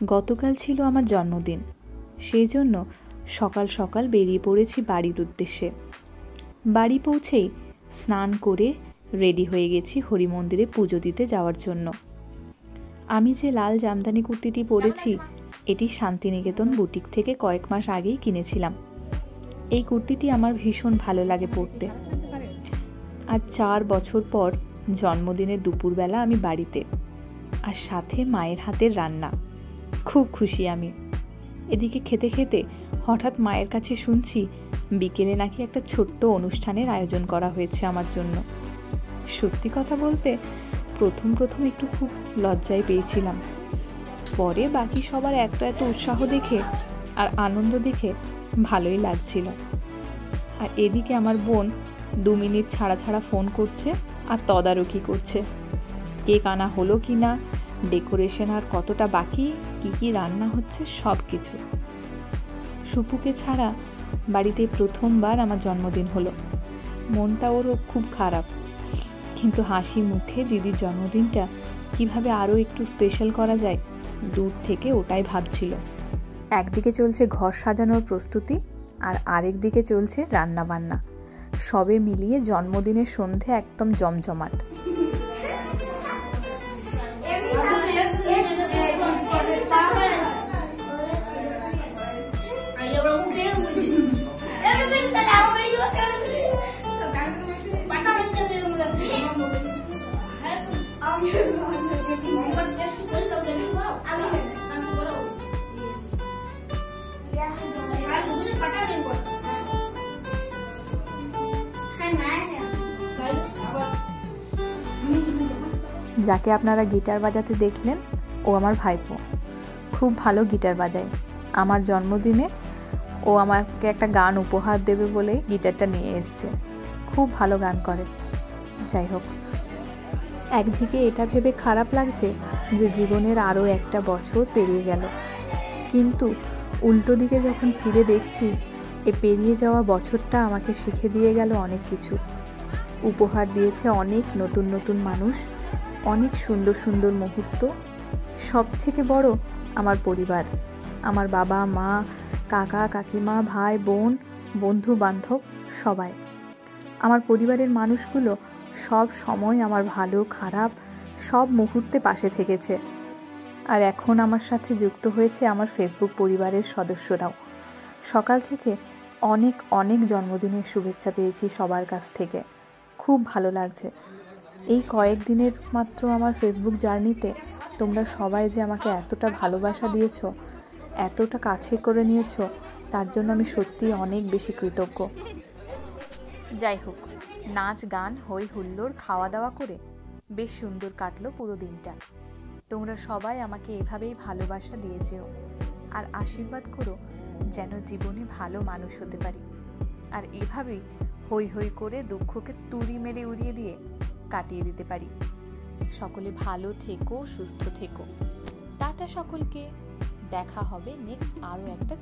গতকাল ছিল আমার জন্মদিন, সেই জন্য সকাল সকাল বেরিয়ে পড়েছি বাড়ির উদ্দেশ্যে। বাড়ি পৌঁছেই স্নান করে রেডি হয়ে গেছি হরি মন্দিরে পুজো দিতে যাওয়ার জন্য। আমি যে লাল জামদানি কুর্তিটি পরেছি, এটি শান্তিনিকেতন বুটিক থেকে কয়েক মাস আগেই কিনেছিলাম। এই কুর্তিটি আমার ভীষণ ভালো লাগে পরতে। আজ 4 বছর পর জন্মদিনের দুপুরবেলা আমি বাড়িতে, আর সাথে মায়ের হাতের রান্না। খুব খুশি আমি। এদিকে খেতে খেতে হঠাৎ মায়ের কাছে শুনছি বিকেলে নাকি একটা ছোট্ট অনুষ্ঠানের আয়োজন করা হয়েছে আমার জন্য। সত্যি কথা বলতে প্রথম একটু খুব লজ্জায় পেয়েছিলাম। পরে বাকি সবার এত উৎসাহ দেখে আর আনন্দ দেখে ভালোই লাগছিল। আর এদিকে আমার বোন 2 মিনিট ছাড়া ফোন করছে আর তদারকি করছে, কেক আনা হলো কি না, ডেকোরেশন আর কতটা বাকি, কি রান্না হচ্ছে, সব কিছু। সুপুকে ছাড়া বাড়িতে প্রথমবার আমার জন্মদিন হলো। মনটা ওরও খুব খারাপ, কিন্তু হাসি মুখে দিদির জন্মদিনটা কিভাবে আরও একটু স্পেশাল করা যায়, দূর থেকে ওটাই ভাবছিল। একদিকে চলছে ঘর সাজানোর প্রস্তুতি, আর আরেক দিকে চলছে রান্না বান্না। সবে মিলিয়ে জন্মদিনের সন্ধে একদম জমজমাট। যাকে আপনারা গিটার বাজাতে দেখলেন, ও আমার ভাইপো। খুব ভালো গিটার বাজায়। আমার জন্মদিনে ও আমাকে একটা গান উপহার দেবে বলে গিটারটা নিয়ে এসেছে। খুব ভালো গান করে। যাই হোক, একদিকে এটা ভেবে খারাপ লাগছে যে জীবনের আরও একটা বছর পেরিয়ে গেল, কিন্তু উল্টো দিকে যখন ফিরে দেখছি, এ পেরিয়ে যাওয়া বছরটা আমাকে শিখে দিয়ে গেল অনেক কিছু। উপহার দিয়েছে অনেক নতুন মানুষ, অনেক সুন্দর মুহূর্ত। সব থেকে বড় আমার পরিবার, আমার বাবা মা, কাকা কাকিমা, ভাই বোন, বন্ধু বান্ধব, সবাই। আমার পরিবারের মানুষগুলো সব সময় আমার ভালো খারাপ সব মুহূর্তে পাশে থেকেছে। আর এখন আমার সাথে যুক্ত হয়েছে আমার ফেসবুক পরিবারের সদস্যরাও। সকাল থেকে অনেক জন্মদিনের শুভেচ্ছা পেয়েছি সবার কাছ থেকে। খুব ভালো লাগছে। এই কয়েকদিনের মাত্র আমার ফেসবুক জার্নিতে তোমরা সবাই যে আমাকে এতটা ভালোবাসা দিয়েছো, এতটা কাছে করে নিয়েছো, তার জন্য আমি সত্যিই অনেক বেশি কৃতজ্ঞ। যাই হোক, নাচ গান হই হুল্লোড় খাওয়া দাওয়া করে বেশ সুন্দর কাটলো পুরো দিনটা। তোমরা সবাই আমাকে এভাবেই ভালোবাসা দিয়ে যেও, আর আশীর্বাদ করো যেন জীবনে ভালো মানুষ হতে পারি, আর এভাবেই হই করে দুঃখকে তুড়ি মেরে উড়িয়ে দিয়ে কাটিয়ে দিতে পারি। সকলে ভালো থেকো, সুস্থ থেকো। টাটা সকলকে। দেখা হবে নেক্সট আরও একটা